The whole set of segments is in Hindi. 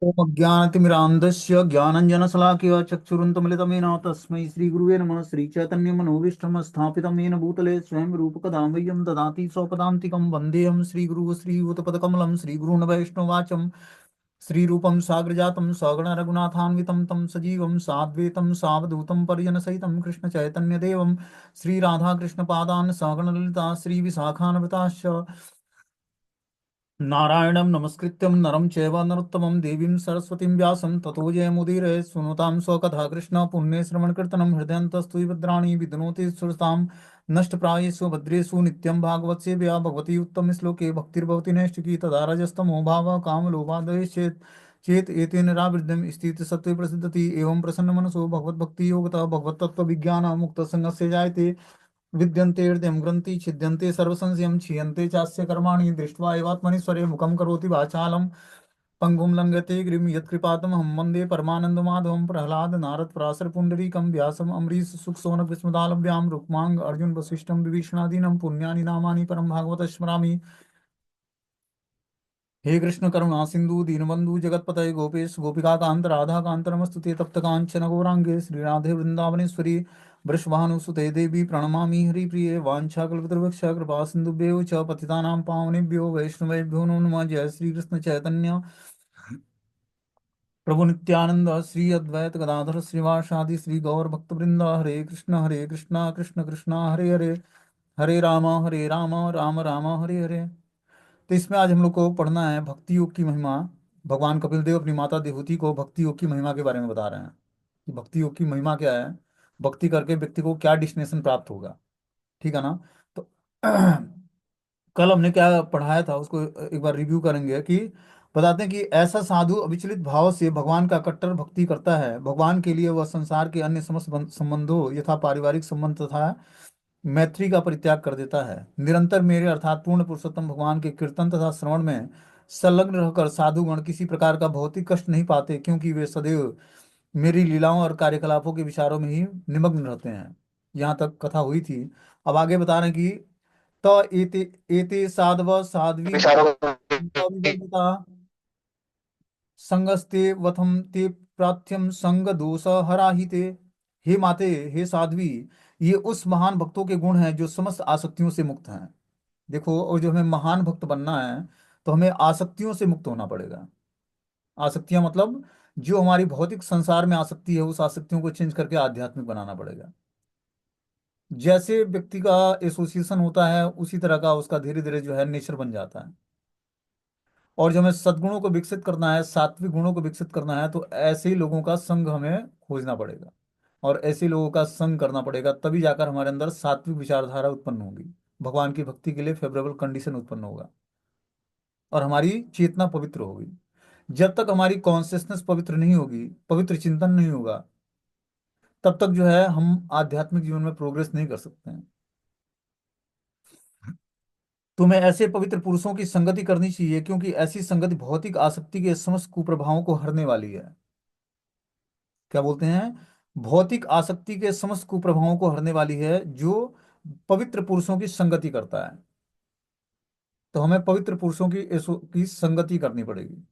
ओम अज्ञानतिमिरान्धस्य ज्ञानञ्जनशलाकया चक्षुरुन्मीलितमेन तस्मै श्रीगुरुवे नमः। श्रीचैतन्यमनोभीष्टं स्थापितं येन भूतले स्वयं रूपकदां मह्यं ददाति स्वपदान्तिकं वन्देऽहं श्रीगुरुः श्रीयुतपदकमलं श्रीगुरून् वैष्णवाचं श्रीरूपं साग्रजातं सगण रघुनाथान्वितं तं सजीवं साद्वैतं सावधूतं परिजनसहितं कृष्णचैतन्यदेवं श्रीराधाकृष्णपादान् सगण ललिता श्रीविशाखान्विताश्च नारायणं नमस्कृत्यं नरं चैव नरोत्तमं देवीं सरस्वतीं व्यासं ततो जयमुदीरये। सुनुतां स्वकथा कृष्ण पुण्यश्रवणकीर्तनं हृदयन्तस्तु भद्राणि विद्नोति सुरतां नष्टप्रायेषु भद्रेषु नित्यं भागवत सेव्या भगवती उत्तमश्लोके भक्तिर्भवति नैष्टिकी तदा रजस्तमो भावः कामलोभादयश्चेत् चेत एतेन निरावृद्धं स्थितिसत्त्वे प्रसिद्धति। एवं प्रसन्नमनसो भगवद्भक्ति योगतः भगवत्तत्त्वविज्ञान मुक्तसङ्गस्य जायते। विद्यन्ते हृदयं ग्रन्थि छिद्यन्ते सर्वसंशयं क्षीयन्ते चास्य कर्माणि दृष्ट्वा एवात्मनीश्वरे मुखं करोति वाचालं पङ्गुं लङ्घयते गिरिं यत्कृपातमहं वन्दे परमानन्दमाधवं। प्रह्लाद नारद पराशर पुण्डरीकं व्यासम् अम्बरीश सुखसोनक विस्मदालभ्यां रुक्माङ्ग अर्जुन वसिष्ठं विभीषणादीनं पुण्यानि नामानि परं भागवत स्मरामि। हे कृष्ण करुणा सिंधु दीनबंधु जगतपतये गोपेश गोपिका कांत राधा कांत नमस्तुते तप्त कांचन गौरांगे श्रीराधे वृंदावनेश्वरी वृषभानुसुते देवी प्रणमामि हरिप्रिये वाञ्छाकल्पतरुभ्यश्च कृपा सिन्धुभ्यो च पतितानां पावनेभ्यो वैष्णवेभ्यो नमो नमः। जय श्री कृष्ण चैतन्य प्रभु नित्यानंद श्री अद्वैत गदाधर श्रीवासादि श्री गौर भक्तवृंद। हरे कृष्णा कृष्ण कृष्णा हरे हरे, हरे राम राम राम हरे हरे। तो इसमें आज हम लोग को पढ़ना है भक्ति योग की महिमा। भगवान कपिल देव अपनी माता देवहूति को भक्ति योग की महिमा के बारे में बता रहे हैं कि भक्ति योग की महिमा क्या है, भक्ति करके व्यक्ति को क्या डेस्टिनेशन प्राप्त होगा। ठीक है ना। तो कल हमने क्या पढ़ाया था उसको एक बार रिव्यू करेंगे कि बताते हैं कि ऐसा साधु अविचलित भाव से भगवान का कट्टर भक्ति करता है। भगवान के लिए वह संसार के अन्य समस्त संबंधों यथा पारिवारिक संबंध तथा मैत्री का परित्याग कर देता है। निरंतर मेरे अर्थात पूर्ण पुरुषोत्तम भगवान के कीर्तन तथा श्रवण में संलग्न रहकर साधुगण किसी प्रकार का भौतिक कष्ट नहीं पाते, क्योंकि वे सदैव मेरी लीलाओं और कार्यकलापों के विचारों में ही निमग्न रहते हैं। यहाँ तक कथा हुई थी। अब आगे बता रहे हैं कि त एते एते साधव साध्वी विचारों विवर्जिता संगस्ते वथम ते प्राथ्यम संग दोष हराहिते। हे माते, हे साध्वी, ये उस महान भक्तों के गुण हैं जो समस्त आसक्तियों से मुक्त हैं। देखो, और जो हमें महान भक्त बनना है तो हमें आसक्तियों से मुक्त होना पड़ेगा। आसक्तियां मतलब जो हमारी भौतिक संसार में आसक्ति है उस आसक्तियों को चेंज करके आध्यात्मिक बनाना पड़ेगा। जैसे व्यक्ति का एसोसिएशन होता है उसी तरह का उसका धीरे धीरे जो है नेचर बन जाता है। और जो हमें सद्गुणों को विकसित करना है, सात्विक गुणों को विकसित करना है, तो ऐसे ही लोगों का संग हमें खोजना पड़ेगा और ऐसे लोगों का संग करना पड़ेगा, तभी जाकर हमारे अंदर सात्विक विचारधारा उत्पन्न होगी। भगवान की भक्ति के लिए फेवरेबल कंडीशन उत्पन्न होगा और हमारी चेतना पवित्र होगी। जब तक हमारी कॉन्शियसनेस पवित्र नहीं होगी, पवित्र चिंतन नहीं होगा, तब तक जो है हम आध्यात्मिक जीवन में प्रोग्रेस नहीं कर सकते हैं। तुम्हें ऐसे पवित्र पुरुषों की संगति करनी चाहिए, क्योंकि ऐसी संगति भौतिक आसक्ति के समस्त कुप्रभावों को हरने वाली है। क्या बोलते हैं? भौतिक आसक्ति के समस्त कुप्रभावों को हरने वाली है जो पवित्र पुरुषों की संगति करता है। तो हमें पवित्र पुरुषों की संगति करनी पड़ेगी।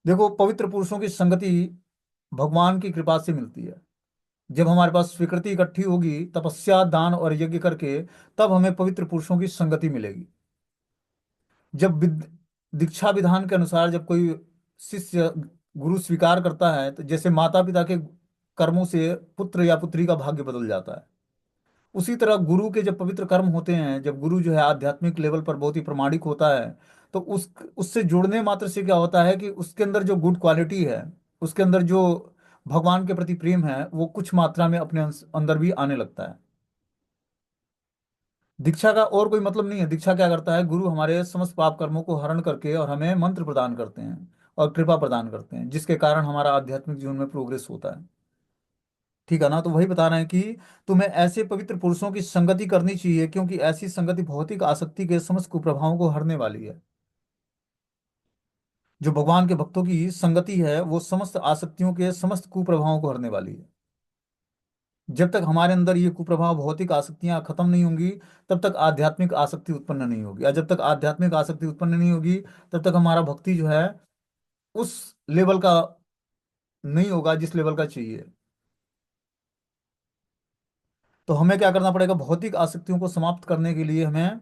देखो, पवित्र पुरुषों की संगति भगवान की कृपा से मिलती है। जब हमारे पास स्वीकृति इकट्ठी होगी तपस्या दान और यज्ञ करके, तब हमें पवित्र पुरुषों की संगति मिलेगी। जब दीक्षा विधान के अनुसार जब कोई शिष्य गुरु स्वीकार करता है, तो जैसे माता पिता के कर्मों से पुत्र या पुत्री का भाग्य बदल जाता है, उसी तरह गुरु के जब पवित्र कर्म होते हैं, जब गुरु जो है आध्यात्मिक लेवल पर बहुत ही प्रामाणिक होता है, तो उससे जुड़ने मात्र से क्या होता है कि उसके अंदर जो गुड क्वालिटी है, उसके अंदर जो भगवान के प्रति प्रेम है, वो कुछ मात्रा में अपने अंदर भी आने लगता है। दीक्षा का और कोई मतलब नहीं है। दीक्षा क्या करता है? गुरु हमारे समस्त पाप कर्मों को हरण करके और हमें मंत्र प्रदान करते हैं और कृपा प्रदान करते हैं, जिसके कारण हमारा आध्यात्मिक जीवन में प्रोग्रेस होता है। ठीक है ना। तो वही बता रहे हैं कि तुम्हें ऐसे पवित्र पुरुषों की संगति करनी चाहिए, क्योंकि ऐसी संगति भौतिक आसक्ति के समस्त कुप्रभावों को हरने वाली है। जो भगवान के भक्तों की संगति है वो समस्त आसक्तियों के समस्त कुप्रभावों को हरने वाली है। जब तक हमारे अंदर ये कुप्रभाव भौतिक आसक्तियां खत्म नहीं होंगी, तब तक आध्यात्मिक आसक्ति उत्पन्न नहीं होगी, और जब तक आध्यात्मिक आसक्ति उत्पन्न नहीं होगी, तब तक हमारा भक्ति जो है उस लेवल का नहीं होगा जिस लेवल का चाहिए। तो हमें क्या करना पड़ेगा, भौतिक आसक्तियों को समाप्त करने के लिए हमें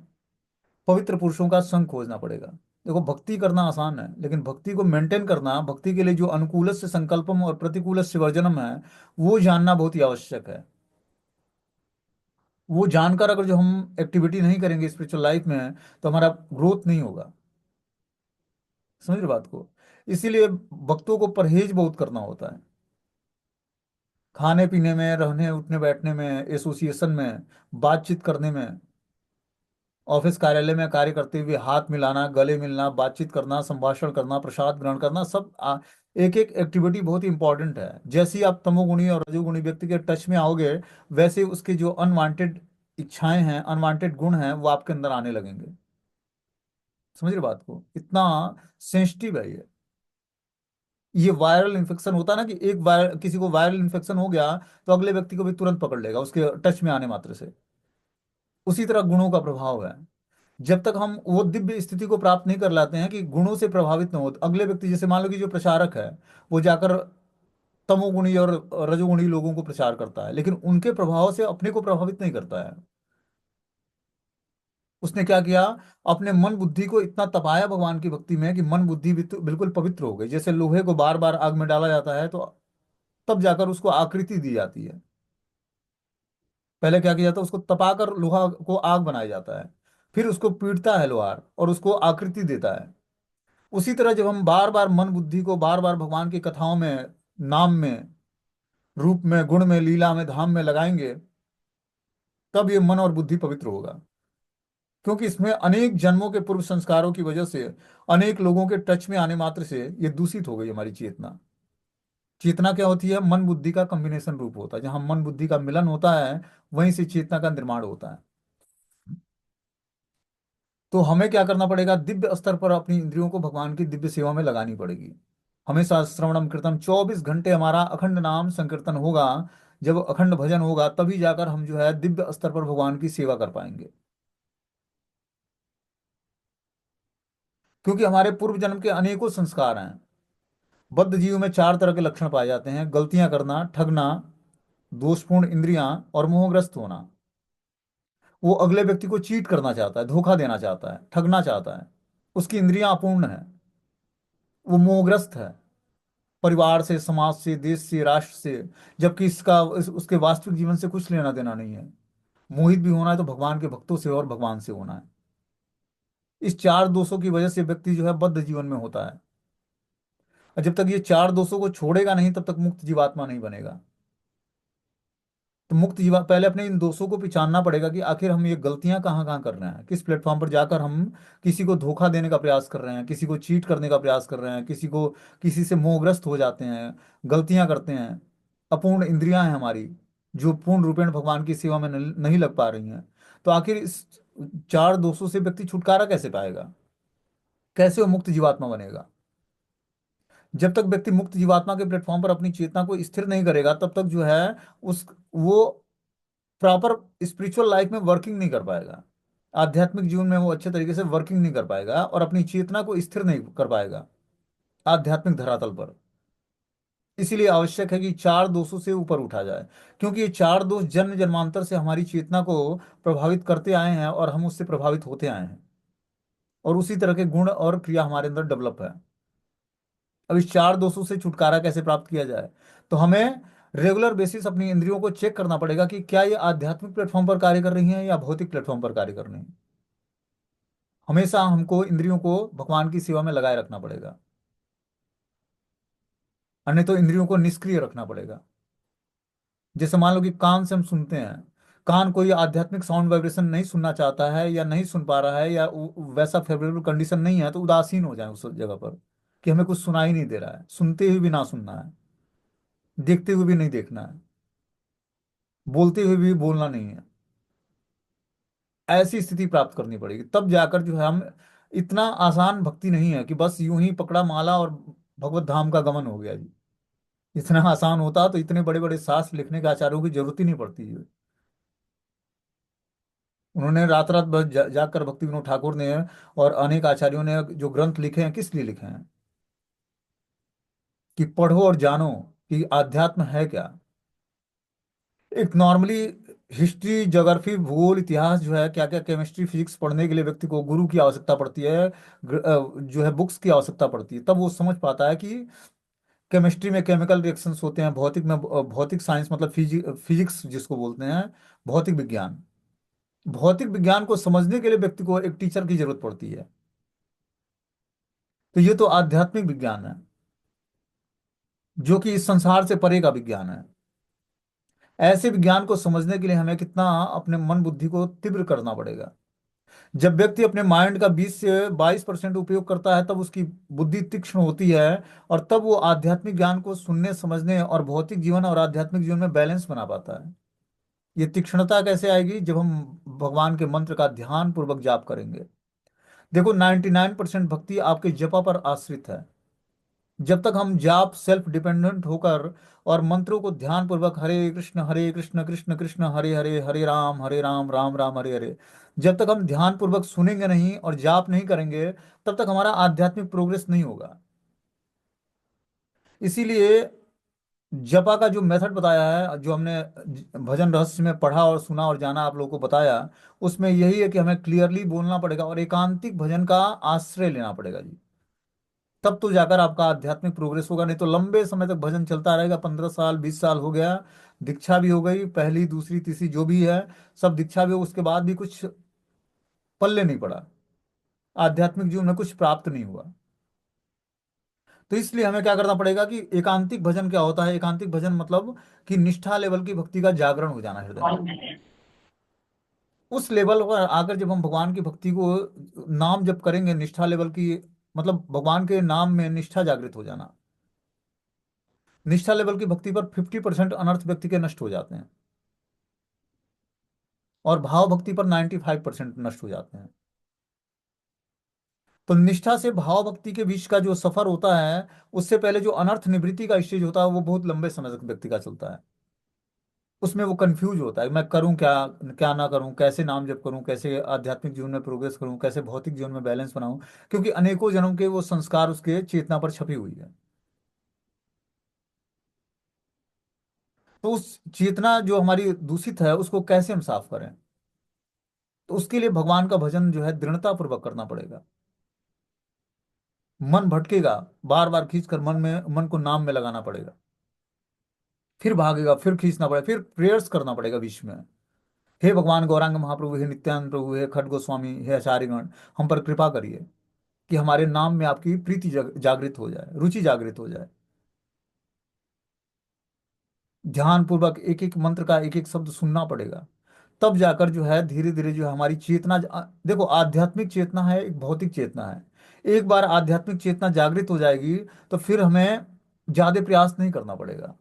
पवित्र पुरुषों का संग खोजना पड़ेगा। देखो, भक्ति करना आसान है, लेकिन भक्ति को मेंटेन करना, भक्ति के लिए जो अनुकूल से संकल्पम और प्रतिकूल से वर्जनम है, वो जानना बहुत ही आवश्यक है। वो जानकर अगर जो हम एक्टिविटी नहीं करेंगे स्पिरिचुअल लाइफ में, तो हमारा ग्रोथ नहीं होगा। समझ रहे बात को? इसीलिए भक्तों को परहेज बहुत करना होता है, खाने पीने में, रहने उठने बैठने में, एसोसिएशन में, बातचीत करने में, ऑफिस कार्यालय में कार्य करते हुए हाथ मिलाना, गले मिलना, बातचीत करना, संभाषण करना, प्रसाद ग्रहण करना, सब एक एक एक्टिविटी बहुत ही इंपॉर्टेंट है। जैसे ही आप तमोगुणी और रजोगुणी व्यक्ति के टच में आओगे, वैसे उसके जो अनवांटेड इच्छाएं हैं, अनवांटेड गुण हैं, वो आपके अंदर आने लगेंगे। समझ रहे बात को? इतना सेंसिटिव है ये। ये वायरल इन्फेक्शन होता है ना, कि एक वायरल, किसी को वायरल इन्फेक्शन हो गया, तो अगले व्यक्ति को भी तुरंत पकड़ लेगा उसके टच में आने मात्र से। उसी तरह गुणों का प्रभाव है। जब तक हम वो दिव्य स्थिति को प्राप्त नहीं कर लाते हैं कि गुणों से प्रभावित न हो, तो अगले व्यक्ति, जैसे मान लो कि जो प्रचारक है, वो जाकर तमोगुणी और रजोगुणी लोगों को प्रचार करता है, लेकिन उनके प्रभाव से अपने को प्रभावित नहीं करता है। उसने क्या किया, अपने मन बुद्धि को इतना तपाया भगवान की भक्ति में कि मन बुद्धि भी तो बिल्कुल पवित्र हो गई। जैसे लोहे को बार बार आग में डाला जाता है, तो तब जाकर उसको आकृति दी जाती है। पहले क्या किया जाता है, उसको तपाकर लोहा को आग बनाया जाता है, फिर उसको पीटता है लोहार और उसको आकृति देता है। उसी तरह जब हम बार बार मन बुद्धि को बार बार भगवान की कथाओं में, नाम में, रूप में, गुण में, लीला में, धाम में लगाएंगे, तब ये मन और बुद्धि पवित्र होगा। क्योंकि इसमें अनेक जन्मों के पूर्व संस्कारों की वजह से, अनेक लोगों के टच में आने मात्र से ये दूषित हो गई हमारी चेतना। चेतना क्या होती है? मन बुद्धि का कॉम्बिनेशन रूप होता है। जहां मन बुद्धि का मिलन होता है, वहीं से चेतना का निर्माण होता है। तो हमें क्या करना पड़ेगा, दिव्य स्तर पर अपनी इंद्रियों को भगवान की दिव्य सेवा में लगानी पड़ेगी। हमेशा श्रवणम कीर्तन, 24 घंटे हमारा अखंड नाम संकीर्तन होगा। जब अखंड भजन होगा, तभी जाकर हम जो है दिव्य स्तर पर भगवान की सेवा कर पाएंगे। क्योंकि हमारे पूर्व जन्म के अनेकों संस्कार हैं। बद्ध जीव में 4 तरह के लक्षण पाए जाते हैं: गलतियां करना, ठगना, दोषपूर्ण इंद्रियां, और मोहग्रस्त होना। वो अगले व्यक्ति को चीट करना चाहता है, धोखा देना चाहता है, ठगना चाहता है। उसकी इंद्रियां अपूर्ण है, वो मोहग्रस्त है, परिवार से, समाज से, देश से, राष्ट्र से। जबकि उसके वास्तविक जीवन से कुछ लेना देना नहीं है। मोहित भी होना है तो भगवान के भक्तों से और भगवान से होना है। इस 4 दोषों की वजह से व्यक्ति जो है बद्ध जीवन में होता है। और जब तक ये 4 दोषों को छोड़ेगा नहीं, तब तक मुक्त जीवात्मा नहीं बनेगा। तो मुक्त जीवा पहले अपने इन दोषों को पहचानना पड़ेगा कि आखिर हम ये गलतियां कहाँ कहाँ कर रहे हैं, किस प्लेटफॉर्म पर जाकर हम किसी को धोखा देने का प्रयास कर रहे हैं, किसी को चीट करने का प्रयास कर रहे हैं, किसी से मोहग्रस्त हो जाते हैं, गलतियां करते हैं। अपूर्ण इंद्रियां हैं हमारी, जो पूर्ण रूपेण भगवान की सेवा में नहीं लग पा रही हैं। तो आखिर इस 4 दोषों से व्यक्ति छुटकारा कैसे पाएगा? कैसे वो मुक्त जीवात्मा बनेगा? जब तक व्यक्ति मुक्त जीवात्मा के प्लेटफॉर्म पर अपनी चेतना को स्थिर नहीं करेगा, तब तक जो है उस वो प्रॉपर स्पिरिचुअल लाइफ में वर्किंग नहीं कर पाएगा। आध्यात्मिक जीवन में वो अच्छे तरीके से वर्किंग नहीं कर पाएगा और अपनी चेतना को स्थिर नहीं कर पाएगा आध्यात्मिक धरातल पर। इसीलिए आवश्यक है कि 4 दोषों से ऊपर उठा जाए। क्योंकि ये 4 दोष जन्म जन्मांतर से हमारी चेतना को प्रभावित करते आए हैं और हम उससे प्रभावित होते आए हैं। और उसी तरह के गुण और क्रिया हमारे अंदर डेवलप है। अब इस 4 दोषों से छुटकारा कैसे प्राप्त किया जाए? तो हमें रेगुलर बेसिस अपनी इंद्रियों को चेक करना पड़ेगा कि क्या ये आध्यात्मिक प्लेटफॉर्म पर कार्य कर रही हैं या भौतिक प्लेटफॉर्म पर कार्य कर रही हैं। हमेशा हमको इंद्रियों को भगवान की सेवा में लगाए रखना पड़ेगा, अन्य तो इंद्रियों को निष्क्रिय रखना पड़ेगा। जैसे मान लो कि कान से हम सुनते हैं, कान कोई आध्यात्मिक साउंड वाइब्रेशन नहीं सुनना चाहता है या नहीं सुन पा रहा है, या वैसा फेवरेबल कंडीशन नहीं है, तो उदासीन हो जाए उस जगह पर, कि हमें कुछ सुनाई नहीं दे रहा है, सुनते हुए भी ना सुनना है, देखते हुए भी नहीं देखना है, बोलते हुए भी बोलना नहीं है। ऐसी स्थिति प्राप्त करनी पड़ेगी, तब जाकर जो है हम, इतना आसान भक्ति नहीं है कि बस यूं ही पकड़ा माला और भगवत धाम का गमन हो गया जी। इतना आसान होता तो इतने बड़े बड़े शास्त्र लिखने के आचार्यों की जरूरत ही नहीं पड़ती है। उन्होंने रात रात भर जाकर भक्ति विनोद ठाकुर ने और अनेक आचार्यों ने जो ग्रंथ लिखे हैं, किस लिए लिखे हैं? कि पढ़ो और जानो कि आध्यात्म है क्या। एक नॉर्मली हिस्ट्री, ज्योग्राफी, भूगोल, इतिहास जो है, क्या क्या, केमिस्ट्री, फिजिक्स पढ़ने के लिए व्यक्ति को गुरु की आवश्यकता पड़ती है, जो है बुक्स की आवश्यकता पड़ती है, तब वो समझ पाता है कि केमिस्ट्री में केमिकल रिएक्शंस होते हैं, भौतिक में भौतिक साइंस मतलब फिजिक्स जिसको बोलते हैं, भौतिक विज्ञान। भौतिक विज्ञान को समझने के लिए व्यक्ति को एक टीचर की जरूरत पड़ती है। तो ये तो आध्यात्मिक विज्ञान है, जो कि इस संसार से परे का विज्ञान है। ऐसे विज्ञान को समझने के लिए हमें कितना अपने मन बुद्धि को तीव्र करना पड़ेगा। जब व्यक्ति अपने माइंड का 20 से 22% उपयोग करता है, तब उसकी बुद्धि तीक्ष्ण होती है, और तब वो आध्यात्मिक ज्ञान को सुनने, समझने और भौतिक जीवन और आध्यात्मिक जीवन में बैलेंस बना पाता है। ये तीक्ष्णता कैसे आएगी? जब हम भगवान के मंत्र का ध्यान पूर्वक जाप करेंगे। देखो, 99% भक्ति आपके जपा पर आश्रित है। जब तक हम जाप सेल्फ डिपेंडेंट होकर और मंत्रों को ध्यान पूर्वक हरे कृष्ण कृष्ण कृष्ण हरे हरे, हरे राम राम राम हरे हरे, जब तक हम ध्यान पूर्वक सुनेंगे नहीं और जाप नहीं करेंगे, तब तक हमारा आध्यात्मिक प्रोग्रेस नहीं होगा। इसीलिए जपा का जो मेथड बताया है, जो हमने भजन रहस्य में पढ़ा और सुना और जाना, आप लोगों को बताया, उसमें यही है कि हमें क्लियरली बोलना पड़ेगा और एकांतिक भजन का आश्रय लेना पड़ेगा जी। तब तो जाकर आपका आध्यात्मिक प्रोग्रेस होगा, नहीं तो लंबे समय तक भजन चलता रहेगा। 15 साल, 20 साल हो गया, दीक्षा भी हो गई, पहली दूसरी तीसरी जो भी है, सब दीक्षा भी हो, उसके बाद भी कुछ पल्ले नहीं पड़ा, आध्यात्मिक जीवन में कुछ प्राप्त नहीं हुआ। तो इसलिए हमें क्या करना पड़ेगा कि एकांतिक भजन क्या होता है? एकांतिक भजन मतलब कि निष्ठा लेवल की भक्ति का जागरण हो जाना हृदय में। उस लेवल पर आकर जब हम भगवान की भक्ति को, नाम जप करेंगे, निष्ठा लेवल की, मतलब भगवान के नाम में निष्ठा जागृत हो जाना। निष्ठा लेवल की भक्ति पर 50% अनर्थ व्यक्ति के नष्ट हो जाते हैं, और भाव भक्ति पर 95% नष्ट हो जाते हैं। तो निष्ठा से भाव भक्ति के बीच का जो सफर होता है, उससे पहले जो अनर्थ निवृत्ति का स्टेज होता है, वो बहुत लंबे समय तक व्यक्ति का चलता है। उसमें वो कंफ्यूज होता है, मैं करूं क्या, क्या ना करूं, कैसे नाम जप करूं, कैसे आध्यात्मिक जीवन में प्रोग्रेस करूं, कैसे भौतिक जीवन में बैलेंस बनाऊं, क्योंकि अनेकों जन्म के वो संस्कार उसके चेतना पर छपी हुई है। तो उस चेतना जो हमारी दूषित है, उसको कैसे हम साफ करें? तो उसके लिए भगवान का भजन जो है दृढ़ता पूर्वक करना पड़ेगा। मन भटकेगा, बार बार खींच कर मन को नाम में लगाना पड़ेगा, फिर भागेगा, फिर खींचना पड़ेगा, फिर प्रेयर्स करना पड़ेगा बीच में। हे भगवान गौरांग महाप्रभु, हे नित्यानंद प्रभु, हे खड्ग गोस्वामी, हे आचार्यगण, हम पर कृपा करिए कि हमारे नाम में आपकी प्रीति जागृत हो जाए, रुचि जागृत हो जाए। ध्यान पूर्वक एक एक मंत्र का एक एक शब्द सुनना पड़ेगा। तब जाकर जो है धीरे धीरे जो है हमारी चेतना, देखो आध्यात्मिक चेतना है, एक भौतिक चेतना है। एक बार आध्यात्मिक चेतना जागृत हो जाएगी, तो फिर हमें ज्यादा प्रयास नहीं करना पड़ेगा।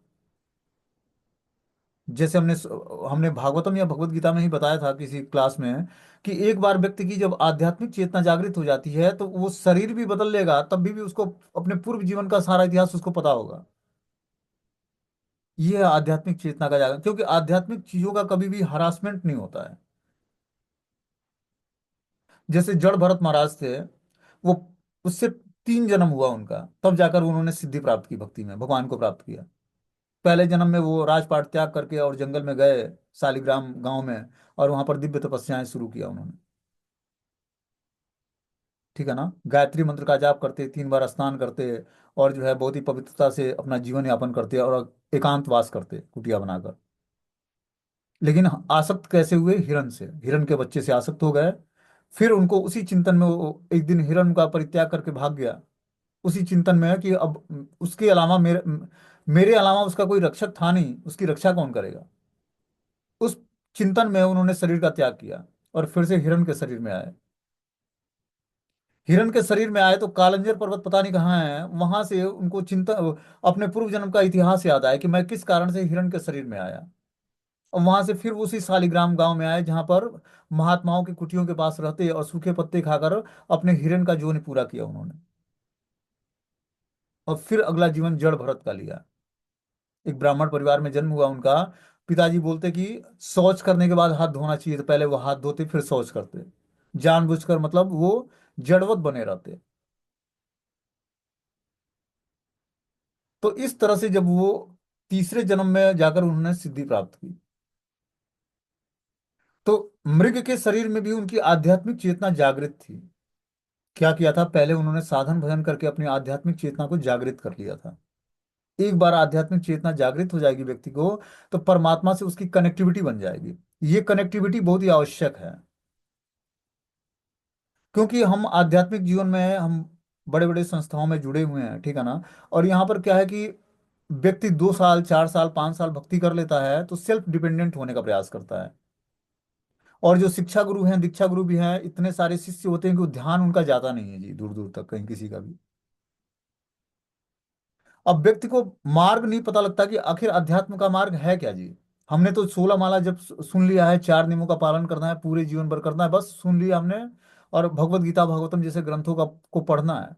जैसे हमने भागवतम या भगवत गीता में ही बताया था किसी क्लास में, कि एक बार व्यक्ति की जब आध्यात्मिक चेतना जागृत हो जाती है, तो वो शरीर भी बदल लेगा, तब भी उसको अपने पूर्व जीवन का सारा इतिहास उसको पता होगा। ये है आध्यात्मिक चेतना का जागरण, क्योंकि आध्यात्मिक चीजों का कभी भी हरासमेंट नहीं होता है। जैसे जड़ भरत महाराज थे, वो, उससे 3 जन्म हुआ उनका, तब जाकर उन्होंने सिद्धि प्राप्त की, भक्ति में भगवान को प्राप्त किया। पहले जन्म में वो राजपाट त्याग करके और जंगल में गए, शालिग्राम गांव में, और वहां पर दिव्य तपस्याएं शुरू किया उन्होंने। ठीक है ना? गायत्री मंत्र का जाप करते, 3 बार स्नान करते, और जो है बहुत ही पवित्रता से अपना जीवन यापन करते, और एकांतवास करते कुटिया बनाकर। लेकिन आसक्त कैसे हुए? हिरण से, हिरण के बच्चे से आसक्त हो गए। फिर उनको उसी चिंतन में, वो एक दिन हिरण का परित्याग करके भाग गया, उसी चिंतन में है कि अब उसके अलावा मेरे अलावा उसका कोई रक्षक था नहीं, उसकी रक्षा कौन करेगा। उस चिंतन में उन्होंने शरीर का त्याग किया, और फिर से हिरण के शरीर में आए। हिरण के शरीर में आए तो कालंजर पर्वत पता नहीं कहाँ है, वहां से उनको चिंतन, अपने पूर्व जन्म का इतिहास याद आया कि मैं किस कारण से हिरण के शरीर में आया। और वहां से फिर उसी शालिग्राम गांव में आए, जहां पर महात्माओं की कुटियों के पास रहते और सूखे पत्ते खाकर अपने हिरण का जीवन पूरा किया उन्होंने। और फिर अगला जीवन जड़ भरत का लिया। एक ब्राह्मण परिवार में जन्म हुआ उनका। पिताजी बोलते कि शौच करने के बाद हाथ धोना चाहिए, तो पहले वो हाथ धोते फिर शौच करते, जानबूझकर, मतलब वो जड़वत बने रहते। तो इस तरह से जब वो तीसरे जन्म में जाकर उन्होंने सिद्धि प्राप्त की, तो मृग के शरीर में भी उनकी आध्यात्मिक चेतना जागृत थी। क्या किया था, पहले उन्होंने साधन भजन करके अपनी आध्यात्मिक चेतना को जागृत कर लिया था। एक बार आध्यात्मिक चेतना जागृत हो जाएगी व्यक्ति को, तो परमात्मा से उसकी कनेक्टिविटी बन जाएगी। ये कनेक्टिविटी बहुत ही आवश्यक है, क्योंकि हम आध्यात्मिक जीवन में हम बड़े बड़े संस्थाओं में जुड़े हुए हैं, ठीक है ना। और यहाँ पर क्या है कि व्यक्ति 2 साल 4 साल 5 साल भक्ति कर लेता है तो सेल्फ डिपेंडेंट होने का प्रयास करता है। और जो शिक्षा गुरु हैं, दीक्षा गुरु भी हैं, इतने सारे शिष्य होते हैं कि वो ध्यान उनका जाता नहीं है जी, दूर दूर तक कहीं किसी का भी। अब व्यक्ति को मार्ग नहीं पता लगता कि आखिर अध्यात्म का मार्ग है क्या जी। हमने तो 16 माला जब सुन लिया है, 4 नियमों का पालन करना है, पूरे जीवन भर करना है, बस सुन लिया हमने। और भगवत गीता भागवतम जैसे ग्रंथों का को पढ़ना है।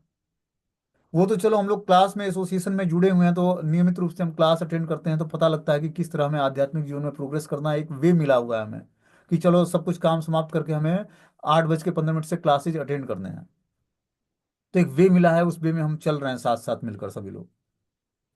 वो तो चलो हम लोग क्लास में एसोसिएशन में जुड़े हुए हैं तो नियमित रूप से हम क्लास अटेंड करते हैं, तो पता लगता है कि किस तरह हमें आध्यात्मिक जीवन में प्रोग्रेस करना है, एक वे मिला हुआ है हमें। कि चलो सब कुछ काम समाप्त करके हमें 8:15 से क्लासेज अटेंड करने हैं। तो एक वे मिला है, उस वे में हम चल रहे हैं साथ साथ मिलकर सभी लोग,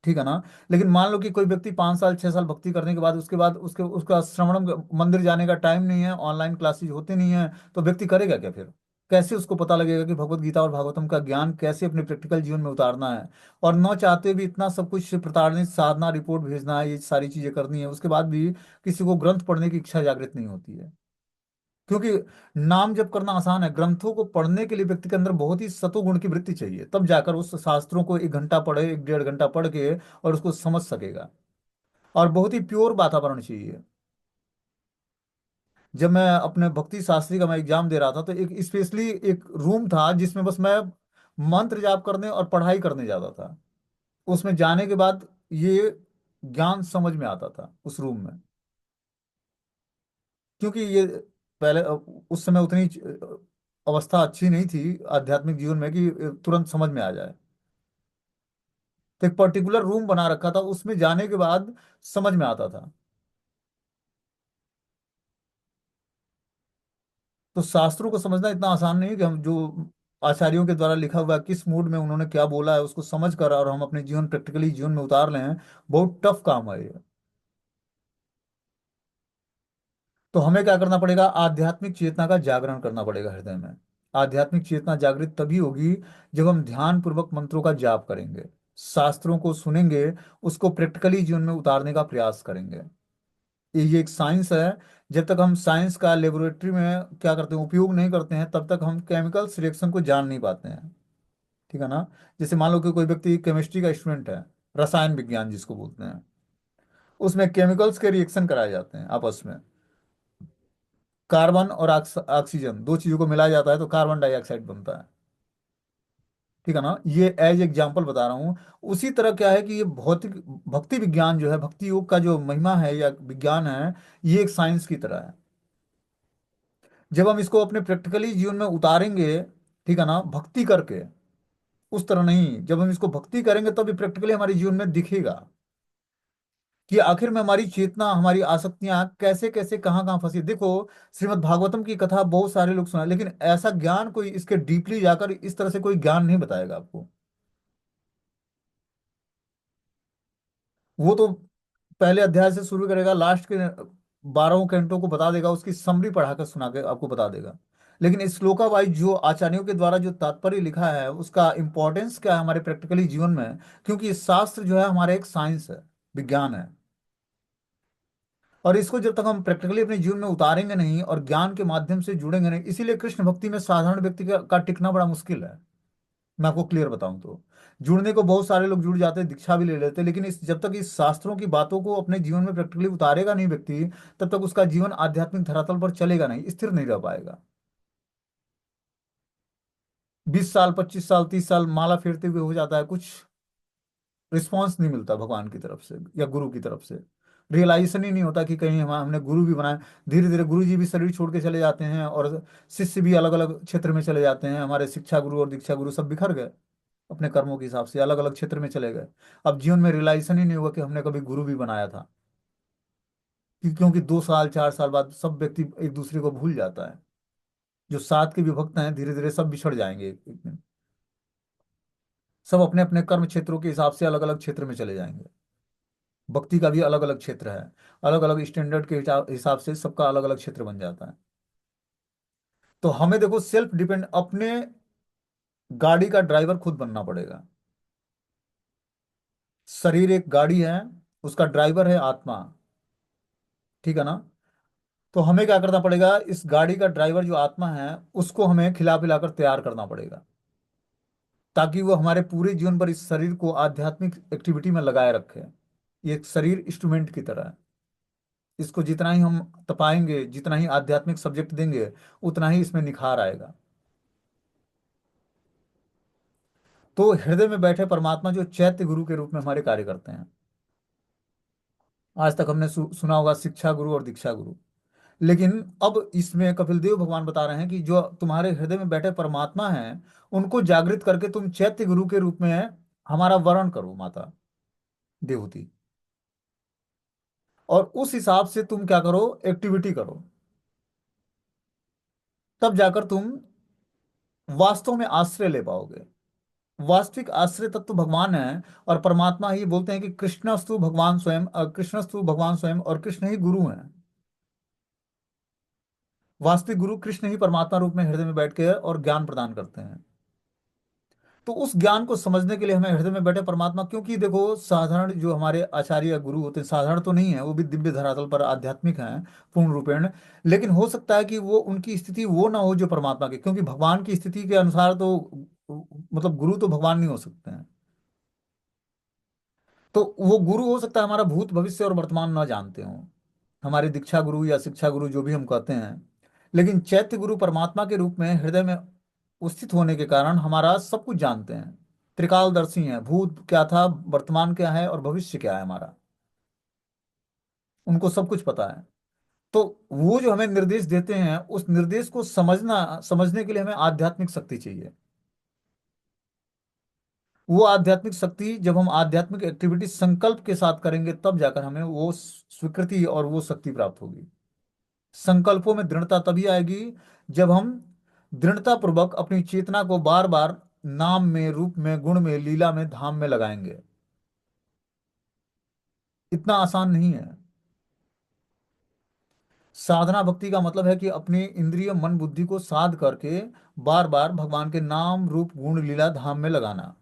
ठीक है ना। लेकिन मान लो कि कोई व्यक्ति 5 साल 6 साल भक्ति करने के बाद उसके बाद उसके उसका श्रवण मंदिर जाने का टाइम नहीं है, ऑनलाइन क्लासेज होते नहीं है, तो व्यक्ति करेगा क्या फिर। कैसे उसको पता लगेगा कि भगवत गीता और भागवतम का ज्ञान कैसे अपने प्रैक्टिकल जीवन में उतारना है। और न चाहते भी इतना सब कुछ प्रताड़ित साधना रिपोर्ट भेजना है, ये सारी चीजें करनी है, उसके बाद भी किसी को ग्रंथ पढ़ने की इच्छा जागृत नहीं होती है। क्योंकि नाम जप करना आसान है, ग्रंथों को पढ़ने के लिए व्यक्ति के अंदर बहुत ही सतोगुण की वृत्ति चाहिए, तब जाकर उस शास्त्रों को 1 घंटा पढ़े, 1 डेढ़ घंटा पढ़ के और उसको समझ सकेगा। और बहुत ही प्योर वातावरण चाहिए। जब मैं अपने भक्ति शास्त्री का मैं एग्जाम दे रहा था, तो एक स्पेशली एक रूम था जिसमें बस मैं मंत्र जाप करने और पढ़ाई करने जाता था। उसमें जाने के बाद ये ज्ञान समझ में आता था उस रूम में। क्योंकि ये पहले उस समय उतनी अवस्था अच्छी नहीं थी आध्यात्मिक जीवन में कि तुरंत समझ में आ जाए। तो एक पर्टिकुलर रूम बना रखा था, उसमें जाने के बाद समझ में आता था। तो शास्त्रों को समझना इतना आसान नहीं है कि हम जो आचार्यों के द्वारा लिखा हुआ है, किस मूड में उन्होंने क्या बोला है उसको समझ कर और हम अपने जीवन प्रैक्टिकली जीवन में उतार लें। बहुत टफ काम है ये। तो हमें क्या करना पड़ेगा, आध्यात्मिक चेतना का जागरण करना पड़ेगा हृदय में। आध्यात्मिक चेतना जागृत तभी होगी जब हम ध्यान पूर्वक मंत्रों का जाप करेंगे, शास्त्रों को सुनेंगे, उसको प्रैक्टिकली जीवन में उतारने का प्रयास करेंगे। ये एक साइंस है। जब तक हम साइंस का लेबोरेटरी में क्या करते हैं, उपयोग नहीं करते हैं, तब तक हम केमिकल्स रिएक्शन को जान नहीं पाते हैं, ठीक है ना। जैसे मान लो कि कोई व्यक्ति केमिस्ट्री का स्टूडेंट है, रसायन विज्ञान जिसको बोलते हैं, उसमें केमिकल्स के रिएक्शन कराए जाते हैं आपस में। कार्बन और ऑक्सीजन, दो चीजों को मिलाया जाता है तो कार्बन डाइऑक्साइड बनता है, ठीक है ना। ये एज एग्जाम्पल बता रहा हूँ। उसी तरह क्या है कि ये भौतिक भक्ति विज्ञान जो है, भक्ति योग का जो महिमा है या विज्ञान है, ये एक साइंस की तरह है। जब हम इसको अपने प्रैक्टिकली जीवन में उतारेंगे, ठीक है ना, भक्ति करके, उस तरह नहीं, जब हम इसको भक्ति करेंगे तब ये प्रैक्टिकली हमारे जीवन में दिखेगा कि आखिर में हमारी चेतना, हमारी आसक्तियां कैसे कैसे कहाँ कहाँ फंसी। देखो, श्रीमद् भागवतम की कथा बहुत सारे लोग सुना, लेकिन ऐसा ज्ञान कोई इसके डीपली जाकर इस तरह से कोई ज्ञान नहीं बताएगा आपको। वो तो पहले अध्याय से शुरू करेगा, लास्ट के 12 घंटों को बता देगा, उसकी समरी पढ़ा कर सुना के आपको बता देगा। लेकिन इस श्लोका वाइज जो आचार्यों के द्वारा जो तात्पर्य लिखा है, उसका इंपॉर्टेंस क्या है हमारे प्रैक्टिकली जीवन में। क्योंकि शास्त्र जो है हमारा एक साइंस है, विज्ञान है। और इसको जब तक हम प्रैक्टिकली अपने जीवन में उतारेंगे नहीं और ज्ञान के माध्यम से जुड़ेंगे नहीं, इसीलिए कृष्ण भक्ति में साधारण व्यक्ति का टिकना बड़ा मुश्किल है। मैं आपको क्लियर बताऊं तो जुड़ने को बहुत सारे लोग जुड़ जाते हैं, दीक्षा भी ले लेते हैं, लेकिन इस जब तक इस शास्त्रों की बातों को अपने जीवन में प्रैक्टिकली उतारेगा नहीं व्यक्ति, तब तक उसका जीवन आध्यात्मिक धरातल पर चलेगा नहीं, स्थिर नहीं रह पाएगा। 20 साल 25 साल 30 साल माला फेरते हुए हो जाता है, कुछ रिस्पॉन्स नहीं मिलता भगवान की तरफ से या गुरु की तरफ से। रियलाइजेशन ही नहीं होता कि कहीं हमने गुरु भी बनाए। धीरे धीरे गुरु जी भी शरीर छोड़ के चले जाते हैं और शिष्य भी अलग अलग क्षेत्र में चले जाते हैं। हमारे शिक्षा गुरु और दीक्षा गुरु सब बिखर गए, अपने कर्मों के हिसाब से अलग अलग क्षेत्र में चले गए। अब जीवन में रियलाइजेशन ही नहीं हुआ कि हमने कभी गुरु भी बनाया था। क्योंकि 2 साल 4 साल बाद सब व्यक्ति एक दूसरे को भूल जाता है। जो साथ के विभक्त हैं धीरे धीरे सब बिछड़ जाएंगे एक दिन। सब अपने अपने कर्म क्षेत्रों के हिसाब से अलग अलग क्षेत्र में चले जाएंगे। भक्ति का भी अलग अलग क्षेत्र है, अलग अलग स्टैंडर्ड के हिसाब से सबका अलग अलग क्षेत्र बन जाता है। तो हमें देखो सेल्फ डिपेंड, अपने गाड़ी का ड्राइवर खुद बनना पड़ेगा। शरीर एक गाड़ी है, उसका ड्राइवर है आत्मा, ठीक है ना। तो हमें क्या करना पड़ेगा, इस गाड़ी का ड्राइवर जो आत्मा है उसको हमें खिला पिला कर तैयार करना पड़ेगा, ताकि वो हमारे पूरे जीवन पर इस शरीर को आध्यात्मिक एक्टिविटी में लगाए रखे। ये एक शरीर इंस्ट्रूमेंट की तरह है। इसको जितना ही हम तपाएंगे, जितना ही आध्यात्मिक सब्जेक्ट देंगे, उतना ही इसमें निखार आएगा। तो हृदय में बैठे परमात्मा जो चैत्य गुरु के रूप में हमारे कार्य करते हैं। आज तक हमने सुना होगा शिक्षा गुरु और दीक्षा गुरु। लेकिन अब इसमें कपिल देव भगवान बता रहे हैं कि जो तुम्हारे हृदय में बैठे परमात्मा हैं, उनको जागृत करके तुम चैत्य गुरु के रूप में हमारा वर्ण करो माता देवहूति। और उस हिसाब से तुम क्या करो, एक्टिविटी करो। तब जाकर तुम वास्तव में आश्रय ले पाओगे। वास्तविक आश्रय तत्व भगवान है। और परमात्मा ही बोलते हैं कि कृष्णस्तु भगवान स्वयं, कृष्णस्तु भगवान स्वयं, और कृष्ण ही गुरु हैं। वास्तविक गुरु कृष्ण ही परमात्मा रूप में हृदय में बैठ के और ज्ञान प्रदान करते हैं। तो उस ज्ञान को समझने के लिए हमें हृदय में बैठे परमात्मा, क्योंकि देखो साधारण जो हमारे आचार्य या गुरु होते हैं साधारण तो नहीं है, वो भी दिव्य धरातल पर आध्यात्मिक हैं पूर्ण रूपेण। लेकिन हो सकता है कि वो उनकी स्थिति वो ना हो जो परमात्मा की, क्योंकि भगवान की स्थिति के अनुसार तो मतलब गुरु तो भगवान नहीं हो सकते हैं। तो वो गुरु हो सकता है हमारा भूत भविष्य और वर्तमान ना जानते हो, हमारे दीक्षा गुरु या शिक्षा गुरु जो भी हम कहते हैं। लेकिन चैत्य गुरु परमात्मा के रूप में हृदय में उपस्थित होने के कारण हमारा सब कुछ जानते हैं। त्रिकालदर्शी हैं, भूत क्या था, वर्तमान क्या है और भविष्य क्या है हमारा, उनको सब कुछ पता है। तो वो जो हमें निर्देश देते हैं, उस निर्देश को समझने के लिए हमें आध्यात्मिक शक्ति चाहिए। वो आध्यात्मिक शक्ति जब हम आध्यात्मिक एक्टिविटी संकल्प के साथ करेंगे, तब जाकर हमें वो स्वीकृति और वो शक्ति प्राप्त होगी। संकल्पों में दृढ़ता तभी आएगी जब हम दृढ़ता पूर्वक अपनी चेतना को बार बार नाम में, रूप में, गुण में, लीला में, धाम में लगाएंगे। इतना आसान नहीं है। साधना भक्ति का मतलब है कि अपनी इंद्रिय मन बुद्धि को साध करके बार बार भगवान के नाम रूप गुण लीला धाम में लगाना।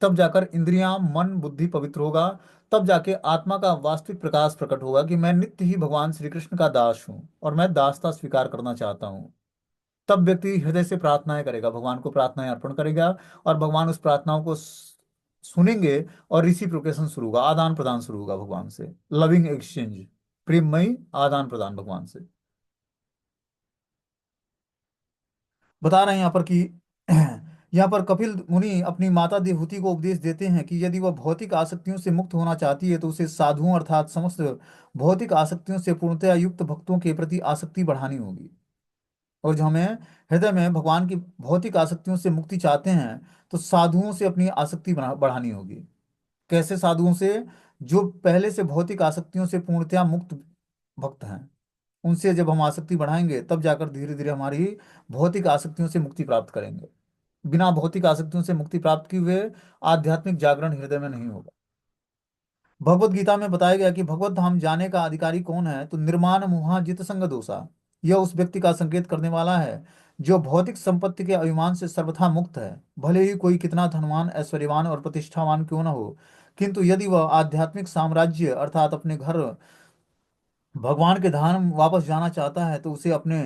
तब जाकर इंद्रियां मन बुद्धि पवित्र होगा। तब जाके आत्मा का वास्तविक प्रकाश प्रकट होगा कि मैं नित्य ही भगवान श्री कृष्ण का दास हूं और मैं दासता स्वीकार करना चाहता हूं। तब व्यक्ति हृदय से प्रार्थनाएं करेगा, भगवान को प्रार्थनाएं अर्पण करेगा। और भगवान उस प्रार्थनाओं को सुनेंगे। और रिसिप्रोकेशन शुरू होगा, आदान प्रदान शुरू होगा भगवान से, लविंग एक्सचेंज, प्रेममयी आदान प्रदान भगवान से। बता रहे हैं यहाँ पर कि यहाँ पर कपिल मुनि अपनी माता देवहूति को उपदेश देते हैं कि यदि वह भौतिक आसक्तियों से मुक्त होना चाहती है तो उसे साधुओं अर्थात समस्त भौतिक आसक्तियों से पूर्णतया युक्त भक्तों के प्रति आसक्ति बढ़ानी होगी। और जो हमें हृदय में भगवान की भौतिक आसक्तियों से मुक्ति चाहते हैं, तो साधुओं से अपनी आसक्ति बढ़ानी होगी। कैसे साधुओं से? जो पहले से भौतिक आसक्तियों से पूर्णतया मुक्त भक्त हैं, उनसे जब हम आसक्ति बढ़ाएंगे, तब जाकर धीरे धीरे हमारी भौतिक आसक्तियों से मुक्ति प्राप्त करेंगे। बिना भौतिक आसक्तियों से मुक्ति प्राप्त किए हुए आध्यात्मिक जागरण हृदय में नहीं होगा। भगवत गीता में बताया गया कि भगवत धाम जाने का अधिकारी कौन है, तो निर्माण मोहा जित संग दोषा, यह उस व्यक्ति का संकेत करने वाला है जो भौतिक संपत्ति के अभिमान से सर्वथा मुक्त है। भले ही कोई कितना धनवान, ऐश्वर्यवान और प्रतिष्ठावान क्यों न हो, किंतु यदि वह आध्यात्मिक साम्राज्य अर्थात अपने घर भगवान के धाम वापस जाना चाहता है, तो उसे अपने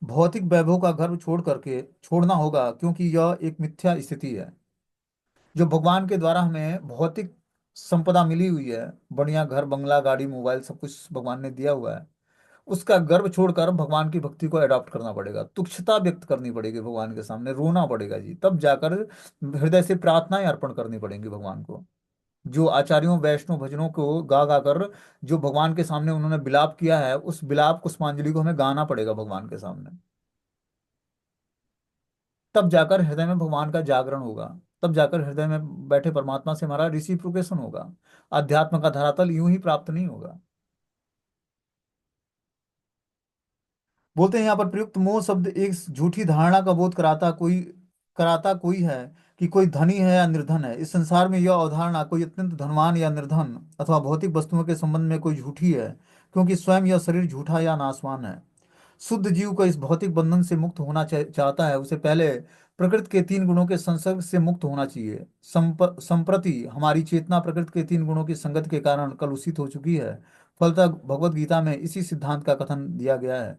भौतिक वैभव का गर्व छोड़ करके छोड़ना होगा, क्योंकि यह एक मिथ्या स्थिति है। जो भगवान के द्वारा हमें भौतिक संपदा मिली हुई है, बढ़िया घर बंगला गाड़ी मोबाइल सब कुछ भगवान ने दिया हुआ है, उसका गर्व छोड़कर भगवान की भक्ति को अडॉप्ट करना पड़ेगा, तुच्छता व्यक्त करनी पड़ेगी भगवान के सामने, रोना पड़ेगा जी, तब जाकर हृदय से प्रार्थनाएं अर्पण करनी पड़ेंगी भगवान को। जो आचार्यों वैष्णव भजनों को गा गा कर जो भगवान के सामने उन्होंने विलाप किया है, उस विलाप पुष्पांजलि को हमें गाना पड़ेगा भगवान के सामने। तब जाकर हृदय में भगवान का जागरण होगा। तब जाकर हृदय में बैठे परमात्मा से हमारा रिसिप्रोकेशन होगा। अध्यात्म का धरातल यूं ही प्राप्त नहीं होगा। बोलते हैं यहाँ पर प्रयुक्त मोह शब्द एक झूठी धारणा का बोध कराता। कोई कराता कोई है कि कोई धनी है या निर्धन है। इस संसार में यह अवधारणा कोई अत्यंत धनवान या निर्धन अथवा भौतिक वस्तुओं के संबंध में कोई झूठी है, क्योंकि स्वयं यह शरीर झूठा या नाशवान है। शुद्ध जीव को इस भौतिक बंधन से मुक्त होना चाहता है, उसे पहले प्रकृति के तीन गुणों के संसर्ग से मुक्त होना चाहिए। संप्रति हमारी चेतना प्रकृति के तीन गुणों की संगति के कारण कलुषित हो चुकी है। फलतः भगवत गीता में इसी सिद्धांत का कथन दिया गया है।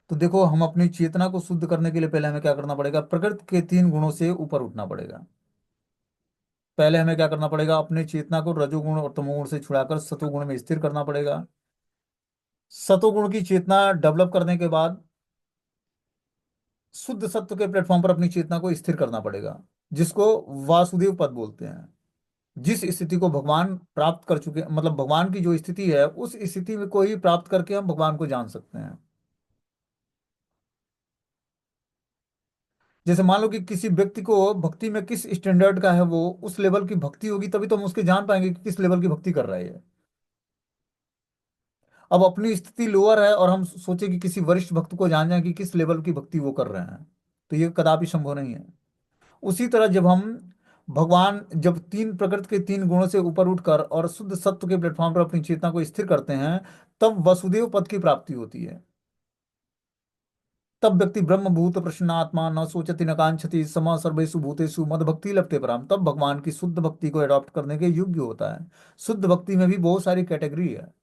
तो देखो, हम अपनी चेतना को शुद्ध करने के लिए पहले हमें क्या करना पड़ेगा? प्रकृति के तीन गुणों से ऊपर उठना पड़ेगा। पहले हमें क्या करना पड़ेगा? अपनी चेतना को रजोगुण और तमोगुण से छुड़ाकर सतोगुण में स्थिर करना पड़ेगा। सतोगुण की चेतना डेवलप करने के बाद शुद्ध सत्व के प्लेटफॉर्म पर अपनी चेतना को स्थिर करना पड़ेगा, जिसको वासुदेव पद बोलते हैं। जिस स्थिति को भगवान प्राप्त कर चुके, मतलब भगवान की जो स्थिति है, उस स्थिति में को ही प्राप्त करके हम भगवान को जान सकते हैं। जैसे मान लो कि किसी व्यक्ति को भक्ति में किस स्टैंडर्ड का है, वो उस लेवल की भक्ति होगी तभी तो हम उसके जान पाएंगे कि किस लेवल की भक्ति कर रहा है। अब अपनी स्थिति लोअर है और हम सोचे कि किसी वरिष्ठ भक्त को जान जाए कि किस लेवल की भक्ति वो कर रहे हैं, तो ये कदापि संभव नहीं है। उसी तरह जब हम भगवान, जब तीन प्रकृति के तीन गुणों से ऊपर उठकर और शुद्ध सत्व के प्लेटफॉर्म पर अपनी चेतना को स्थिर करते हैं, तब वसुदेव पद की प्राप्ति होती है। तब व्यक्ति ब्रह्मभूत प्रसन्नात्मा न सोचति न कांक्षति सम सर्वेषु भूतेषु मद भक्ति लभते पराम, तब भगवान की शुद्ध भक्ति को अडॉप्ट करने के योग्य होता है। शुद्ध भक्ति में भी बहुत सारी कैटेगरी है।